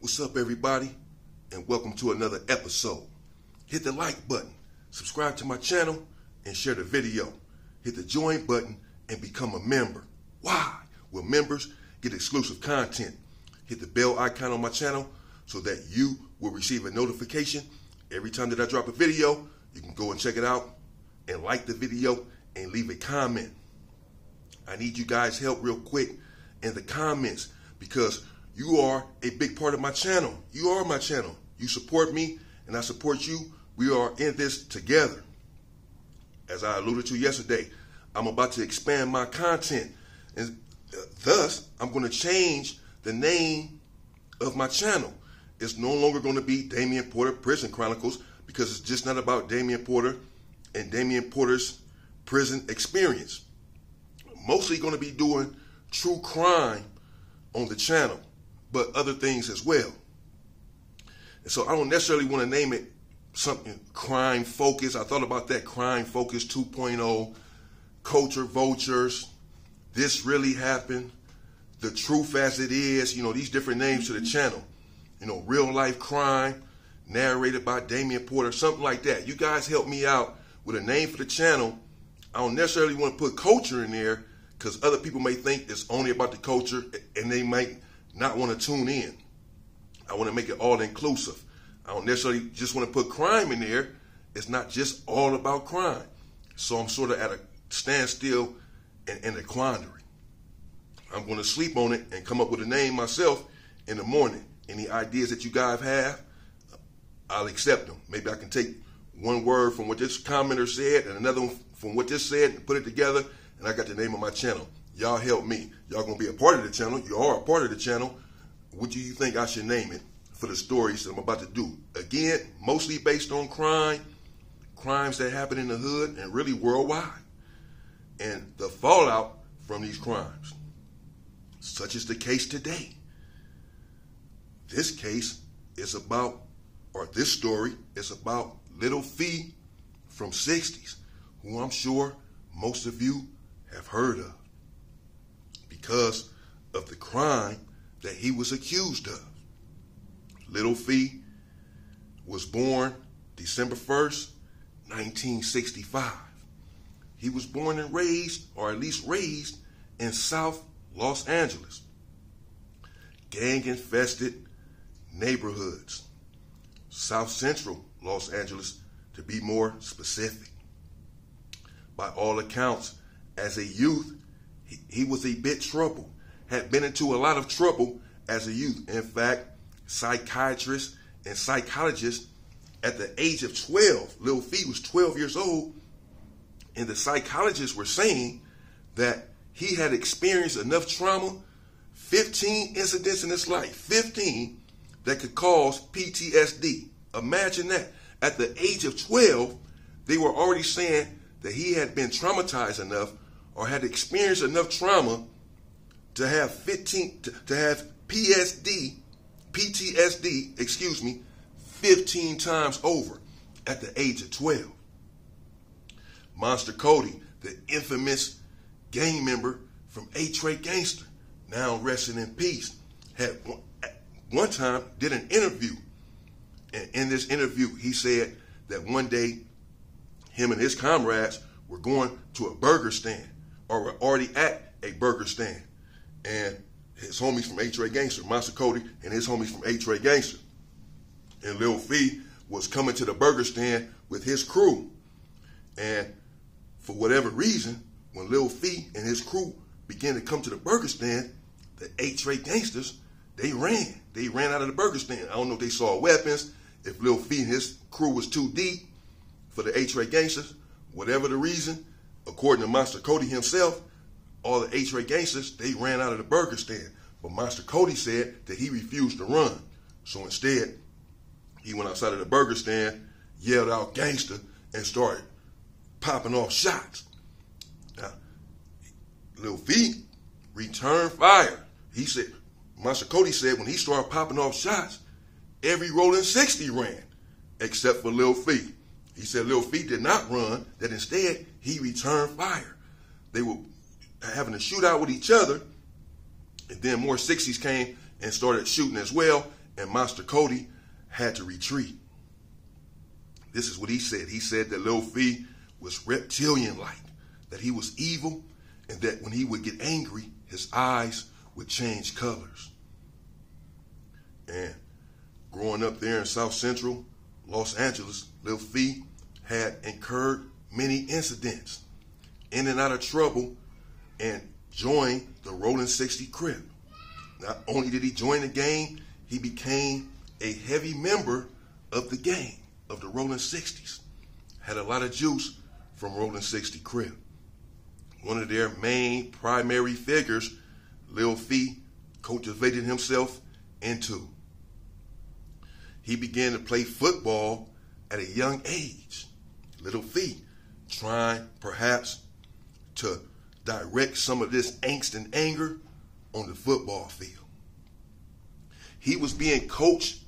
What's up, everybody, and welcome to another episode. Hit the like button, subscribe to my channel, and share the video. Hit the join button and become a member. Why? Well, members get exclusive content. Hit the bell icon on my channel so that you will receive a notification every time that I drop a video. You can go and check it out and like the video and leave a comment. I need you guys' help real quick in the comments because you are a big part of my channel. You are my channel. You support me and I support you. We are in this together. As I alluded to yesterday, I'm about to expand my content, and thus I'm going to change the name of my channel. It's no longer going to be Damian Porter Prison Chronicles because it's just not about Damian Porter and Damian Porter's prison experience. Mostly going to be doing true crime on the channel, but other things as well. And so I don't necessarily want to name it something crime focused. I thought about that, crime focused 2.0, culture vultures, this really happened, the truth as it is, these different names to the channel. Real life crime, narrated by Damian Porter, something like that. You guys help me out with a name for the channel. I don't necessarily want to put culture in there because other people may think it's only about the culture and they might not want to tune in. I want to make it all inclusive. I don't necessarily just want to put crime in there. It's not just all about crime. So I'm sort of at a standstill and a quandary. I'm going to sleep on it and come up with a name myself in the morning. Any ideas that you guys have, I'll accept them. Maybe I can take one word from what this commenter said and another one from what this said and put it together, and I got the name of my channel. Y'all help me. Y'all going to be a part of the channel. You are a part of the channel. What do you think I should name it for the stories that I'm about to do? Again, mostly based on crimes that happen in the hood and really worldwide, and the fallout from these crimes, such as the case today. This case is about, or this story is about Little Fee from 60's, who I'm sure most of you have heard of because of the crime that he was accused of. Little Fee was born December 1st, 1965. He was born and raised, or at least raised, in South Los Angeles. Gang-infested neighborhoods. South Central Los Angeles, to be more specific. By all accounts, as a youth, he was a bit troubled. Had been into a lot of trouble as a youth. In fact, psychiatrists and psychologists at the age of 12, Lil Fee was 12 years old, and the psychologists were saying that he had experienced enough trauma, 15 incidents in his life, 15, that could cause PTSD. Imagine that. At the age of 12, they were already saying that he had been traumatized enough or had experienced enough trauma to have PTSD, 15 times over at the age of 12. Monster Cody, the infamous gang member from A-Tray Gangster, now resting in peace, had one time did an interview. And in this interview, he said that one day him and his comrades were going to a burger stand, or were already at a burger stand. And his homies from A-Tray Gangster, Monster Cody and his homies from A-Tray Gangster. And Lil Fee was coming to the burger stand with his crew. And for whatever reason, when Lil Fee and his crew began to come to the burger stand, the A-Tray Gangsters, they ran. They ran out of the burger stand. I don't know if they saw weapons, if Lil Fee and his crew was too deep for the A-Tray Gangsters. Whatever the reason, according to Monster Cody himself, all the A-Tray Gangsters, they ran out of the burger stand. But Monster Cody said that he refused to run. So instead, he went outside of the burger stand, yelled out gangster, and started popping off shots. Now, Lil Fee returned fire. He said, Monster Cody said when he started popping off shots, every rolling 60 ran, except for Lil Fee. He said Lil Fee did not run, that instead he returned fire. They were having a shootout with each other, and then more 60s came and started shooting as well, and Monster Cody had to retreat. This is what he said. He said that Lil Fee was reptilian-like, that he was evil, and that when he would get angry, his eyes would change colors. And growing up there in South Central Los Angeles, Lil Fee had incurred many incidents, in and out of trouble, and joined the Rolling 60 Crip. Not only did he join the gang, he became a heavy member of the gang, of the Rolling 60s. Had a lot of juice from Rolling 60 Crip. One of their main primary figures, Lil Fee, cultivated himself into. He began to play football at a young age. Lil Fee trying perhaps to direct some of this angst and anger on the football field. He was being coached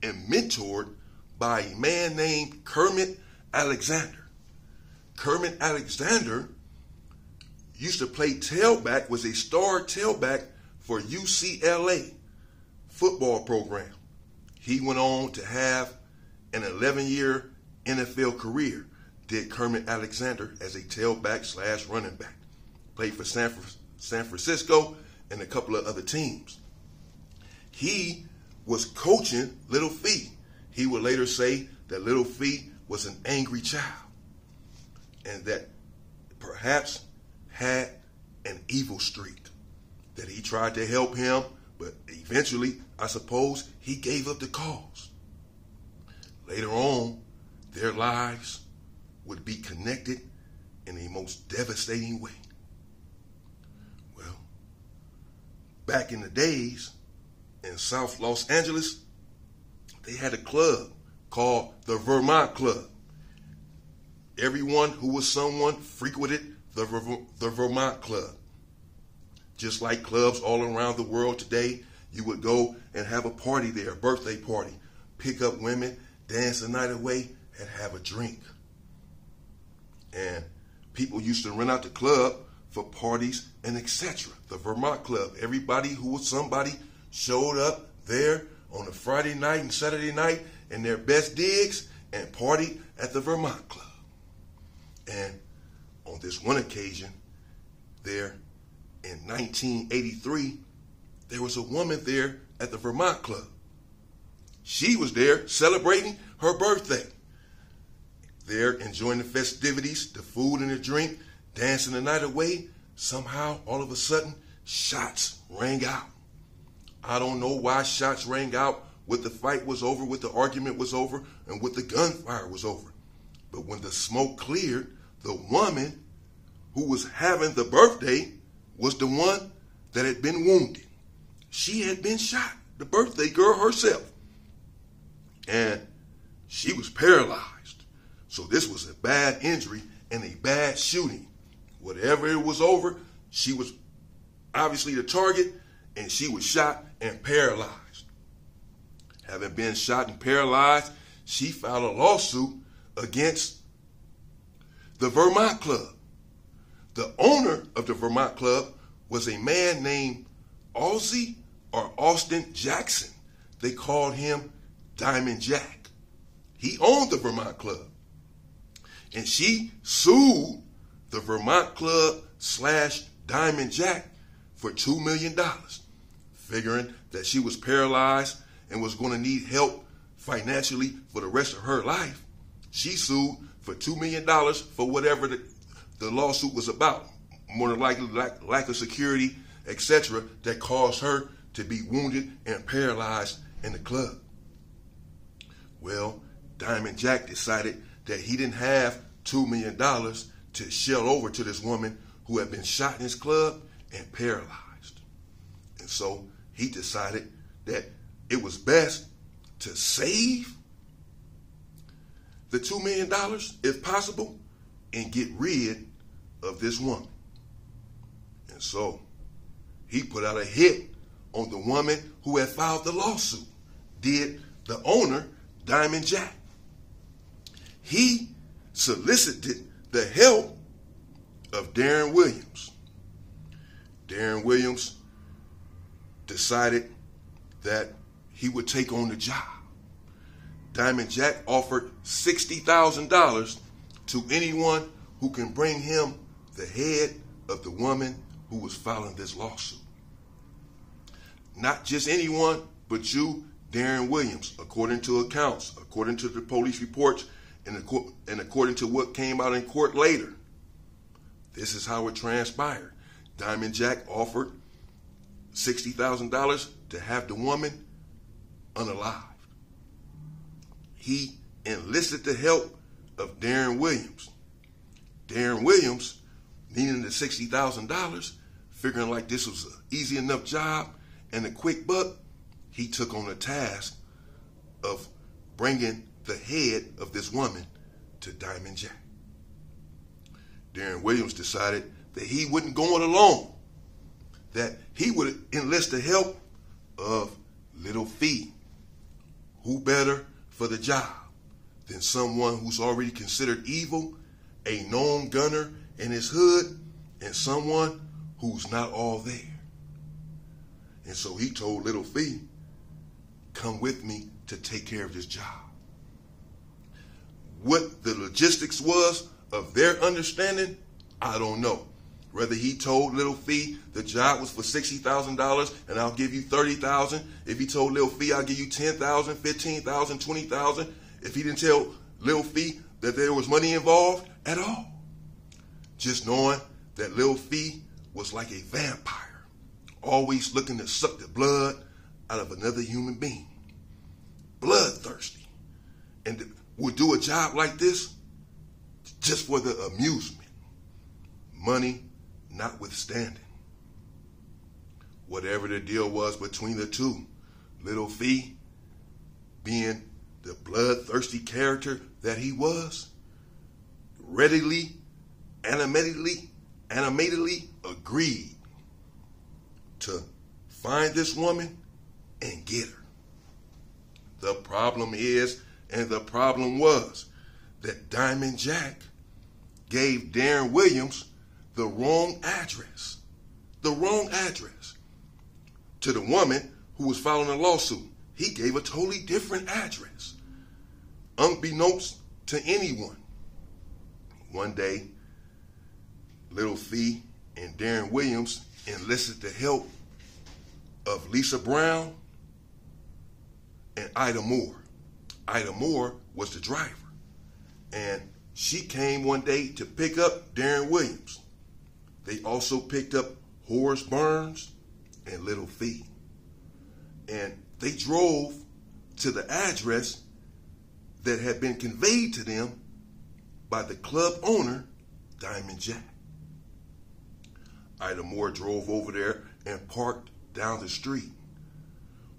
and mentored by a man named Kermit Alexander. Kermit Alexander used to play tailback, was a star tailback for UCLA football program. He went on to have an 11-year NFL career, did Kermit Alexander as a tailback / running back. Played for San Francisco and a couple of other teams. He was coaching Lil Fee. He would later say that Lil Fee was an angry child and that perhaps had an evil streak, that he tried to help him, but eventually, I suppose, he gave up the cause. Later on, their lives would be connected in a most devastating way. Well, back in the days in South Los Angeles, they had a club called the Vermont Club. Everyone who was someone frequented the Vermont Club. Just like clubs all around the world today, you would go and have a party there, a birthday party, pick up women, dance the night away, and have a drink. And people used to rent out the club for parties and etc. The Vermont Club. Everybody who was somebody showed up there on a Friday night and Saturday night in their best digs and partied at the Vermont Club. And on this one occasion, there in 1983, there was a woman there at the Vermont Club. She was there celebrating her birthday. There enjoying the festivities, the food and the drink, dancing the night away. Somehow, all of a sudden, shots rang out. I don't know why shots rang out, what the fight was over, what the argument was over, and what the gunfire was over. But when the smoke cleared, the woman who was having the birthday was the one that had been wounded. She had been shot, the birthday girl herself. And she was paralyzed. So this was a bad injury and a bad shooting. Whatever it was over, she was obviously the target, and she was shot and paralyzed. Having been shot and paralyzed, she filed a lawsuit against the Vermont Club. The owner of the Vermont Club was a man named Ozzie or Austin Jackson. They called him Diamond Jack. He owned the Vermont Club. And she sued the Vermont Club / Diamond Jack for $2 million, figuring that she was paralyzed and was going to need help financially for the rest of her life. She sued for $2 million for whatever the lawsuit was about, more than likely lack of security, etc., that caused her to be wounded and paralyzed in the club. Well, Diamond Jack decided that he didn't have $2 million to shell over to this woman who had been shot in his club and paralyzed. And so he decided that it was best to save the $2 million, if possible, and get rid of this woman. And so he put out a hit on the woman who had filed the lawsuit, did the owner, Diamond Jack. He solicited the help of Darren Williams. Darren Williams decided that he would take on the job. Diamond Jack offered $60,000 to anyone who can bring him the head of the woman who was filing this lawsuit. Not just anyone, but you, Darren Williams, according to accounts, according to the police reports, and according to what came out in court later. This is how it transpired. Diamond Jack offered $60,000 to have the woman unalived. He enlisted the help of Darren Williams. Darren Williams, needing the $60,000, figuring like this was an easy enough job and a quick buck, he took on the task of bringing the head of this woman to Diamond Jack. Darren Williams decided that he wouldn't go it alone, that he would enlist the help of Little Fee. Who better for the job than someone who's already considered evil, a known gunner in his hood, and someone who's not all there. And so he told Little Fee, come with me to take care of this job. What the logistics was of their understanding, I don't know. Whether he told Little Fee the job was for $60,000 and I'll give you $30,000. If he told Little Fee I'll give you $10,000, $15,000, $20,000. If he didn't tell Little Fee that there was money involved at all. Just knowing that Little Fee was like a vampire, always looking to suck the blood out of another human being. Bloodthirsty. And would do a job like this just for the amusement. Money notwithstanding. Whatever the deal was between the two, Little Fee, being the bloodthirsty character that he was, readily, animatedly agreed to find this woman and get her. The problem is, and the problem was, that Diamond Jack gave Darren Williams the wrong address. The wrong address. To the woman who was filing a lawsuit, he gave a totally different address. Unbeknownst to anyone. One day, Little Fee and Darren Williams enlisted the help of Lisa Brown and Ida Moore. Ida Moore was the driver. And she came one day to pick up Darren Williams. They also picked up Horace Burns and Little Fee. And they drove to the address that had been conveyed to them by the club owner, Diamond Jack. Ida Moore drove over there and parked down the street.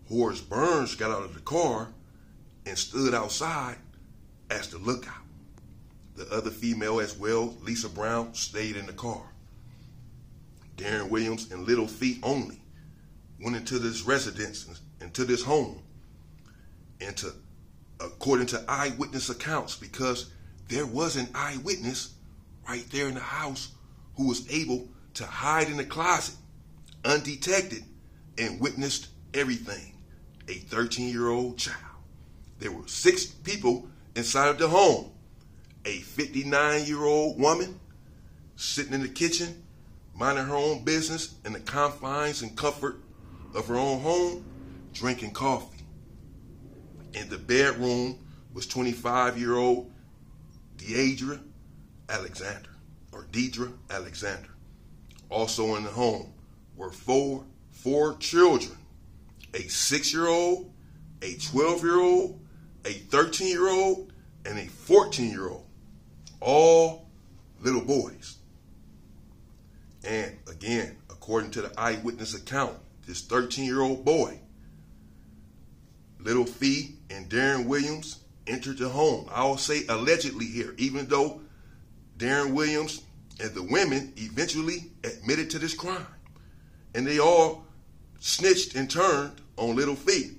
Horace Burns got out of the car and stood outside as the lookout. The other female as well, Lisa Brown, stayed in the car. Darren Williams and Little Fee only went into this residence, into this home, and according to eyewitness accounts, because there was an eyewitness right there in the house who was able to hide in the closet undetected and witnessed everything, a 13-year-old child. There were 6 people inside of the home. A 59-year-old woman sitting in the kitchen, minding her own business in the confines and comfort of her own home, drinking coffee. In the bedroom was 25-year-old Deidre Alexander. Also in the home were four children, a 6-year-old, a 12-year-old, a 13-year-old, and a 14-year-old. All little boys. And again, according to the eyewitness account, this 13-year-old boy, Little Fee and Darren Williams entered the home. I'll say allegedly here, even though Darren Williams and the women eventually admitted to this crime. And they all snitched and turned on Little Fee.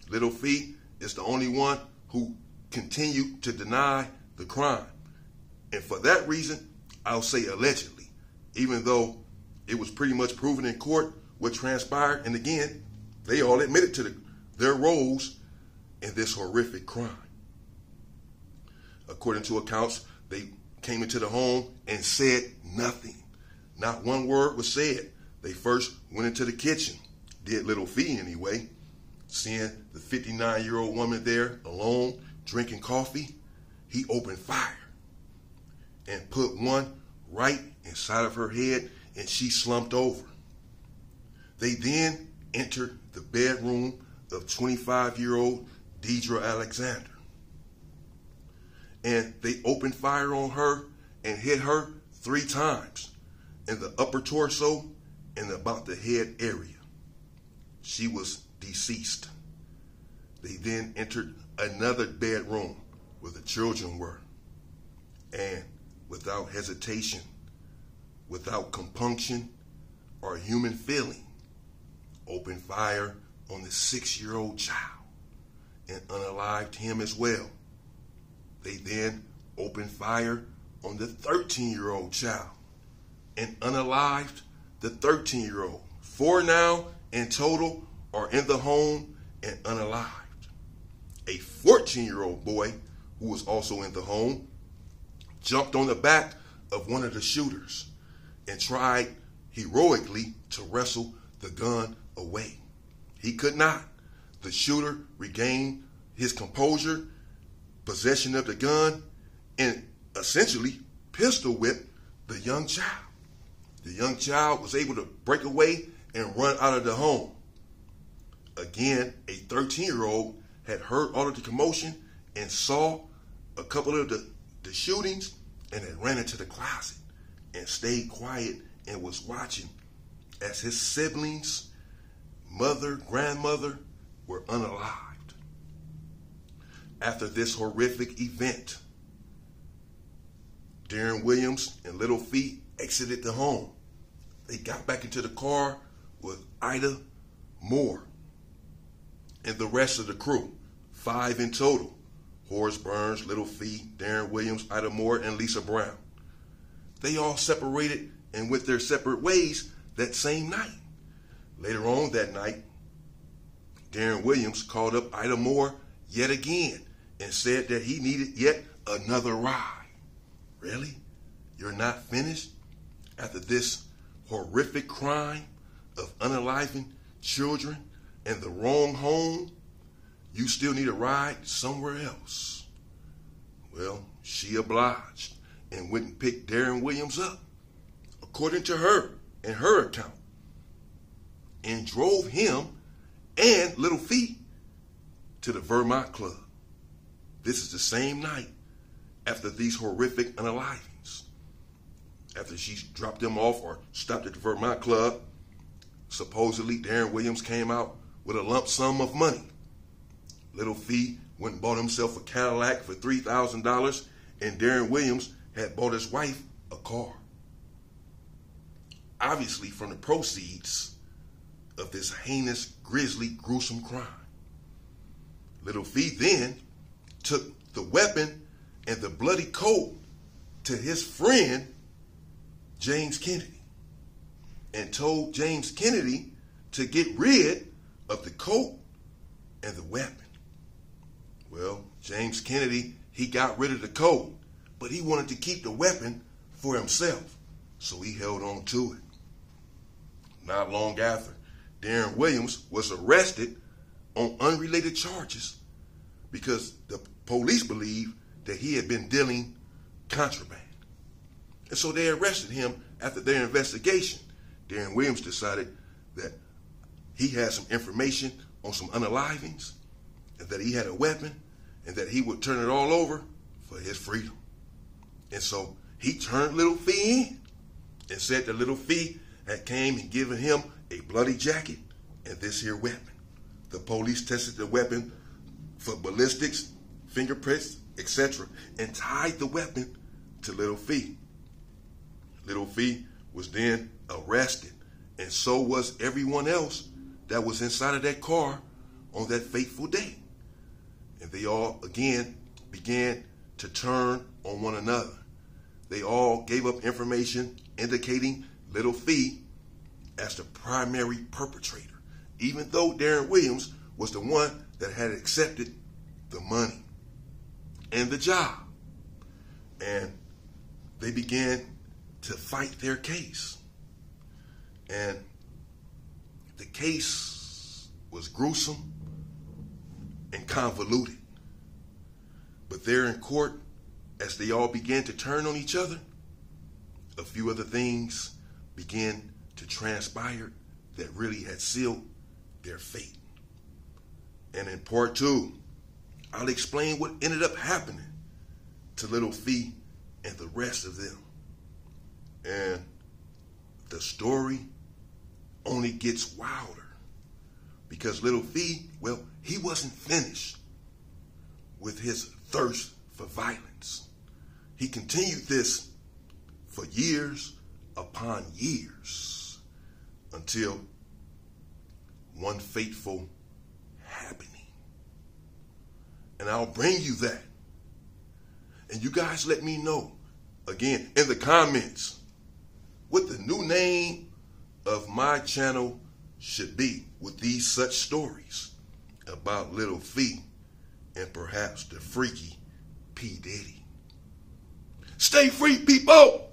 Little Fee is the only one who continued to deny the crime. And for that reason, I'll say allegedly, even though it was pretty much proven in court what transpired. And again, they all admitted their roles in this horrific crime. According to accounts, they came into the home and said nothing. Not one word was said. They first went into the kitchen, did Little Fee anyway, seeing the 59-year-old woman there alone drinking coffee. He opened fire and put one right inside of her head, and she slumped over. They then entered the bedroom of 25-year-old Deidre Alexander, and they opened fire on her and hit her 3 times in the upper torso and about the head area. She was deceased. They then entered another bedroom where the children were, and without hesitation, without compunction or human feeling, opened fire on the 6-year-old child and unalived him as well. They then opened fire on the 13-year-old child and unalived the 13-year-old. 4 now in total are in the home and unalived. A 14-year-old boy who was also in the home jumped on the back of one of the shooters and tried heroically to wrestle the gun away. He could not. The shooter regained his composure, possession of the gun, and essentially pistol whipped the young child. The young child was able to break away and run out of the home. Again, a 13-year-old had heard all of the commotion and saw a couple of the shootings and then ran into the closet and stayed quiet and was watching as his siblings, mother, grandmother, were unalived. After this horrific event, Darren Williams and Little Fee exited the home. They got back into the car with Ida Moore and the rest of the crew, 5 in total. Horace Burns, Little Fee, Darren Williams, Ida Moore, and Lisa Brown. They all separated and went their separate ways that same night. Later on that night, Darren Williams called up Ida Moore yet again and said that he needed yet another ride. Really? You're not finished? After this horrific crime of unaliving children in the wrong home, you still need a ride somewhere else. Well, she obliged and went and picked Darren Williams up, according to her and her account, and drove him and Little Fee to the Vermont Club. This is the same night after these horrific unalivings. After she dropped them off or stopped at the Vermont Club, supposedly Darren Williams came out with a lump sum of money. Little Fee went and bought himself a Cadillac for $3,000, and Darren Williams had bought his wife a car. Obviously from the proceeds of this heinous, grisly, gruesome crime. Little Fee then took the weapon and the bloody coat to his friend, James Kennedy, and told James Kennedy to get rid of the coat and the weapon. Well, James Kennedy, he got rid of the coat, but he wanted to keep the weapon for himself, so he held on to it. Not long after, Darren Williams was arrested on unrelated charges because the police believed that he had been dealing contraband. And so they arrested him after their investigation. Darren Williams decided that he had some information on some unalivings, and that he had a weapon, and that he would turn it all over for his freedom. And so he turned Little Fee in and said that Little Fee had came and given him a bloody jacket and this here weapon. The police tested the weapon for ballistics, fingerprints, etc., and tied the weapon to Little Fee. Little Fee was then arrested, and so was everyone else that was inside of that car on that fateful day. And they all, again, began to turn on one another. They all gave up information indicating Little Fee as the primary perpetrator, even though Darren Williams was the one that had accepted the money and the job. And they began to fight their case. And the case was gruesome and convoluted. But there in court, as they all began to turn on each other, a few other things began to transpire that really had sealed their fate. And in part 2, I'll explain what ended up happening to Little Fee and the rest of them. And the story only gets wilder because Little Fee, well, he wasn't finished with his thirst for violence. He continued this for years upon years until one fateful happening. And I'll bring you that. And you guys let me know, again, in the comments, what the new name of my channel should be with these such stories about Little Fee and perhaps the freaky P. Diddy. Stay free, people!